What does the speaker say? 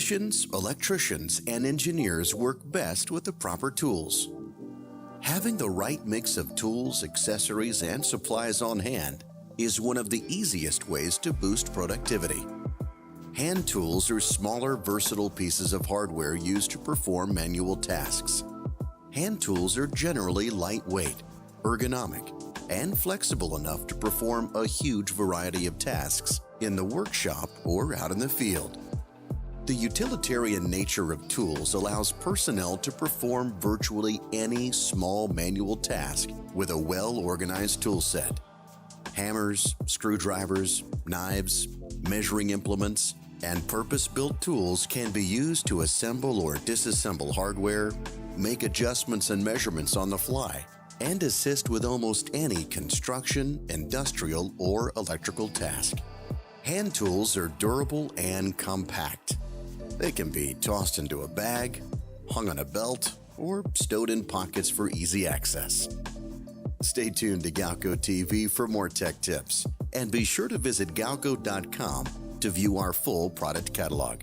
Technicians, electricians, and engineers work best with the proper tools. Having the right mix of tools, accessories, and supplies on hand is one of the easiest ways to boost productivity. Hand tools are smaller, versatile pieces of hardware used to perform manual tasks. Hand tools are generally lightweight, ergonomic, and flexible enough to perform a huge variety of tasks in the workshop or out in the field. The utilitarian nature of tools allows personnel to perform virtually any small manual task with a well-organized tool set. Hammers, screwdrivers, knives, measuring implements, and purpose-built tools can be used to assemble or disassemble hardware, make adjustments and measurements on the fly, and assist with almost any construction, industrial, or electrical task. Hand tools are durable and compact. They can be tossed into a bag, hung on a belt, or stowed in pockets for easy access. Stay tuned to Galco TV for more tech tips, and be sure to visit galco.com to view our full product catalog.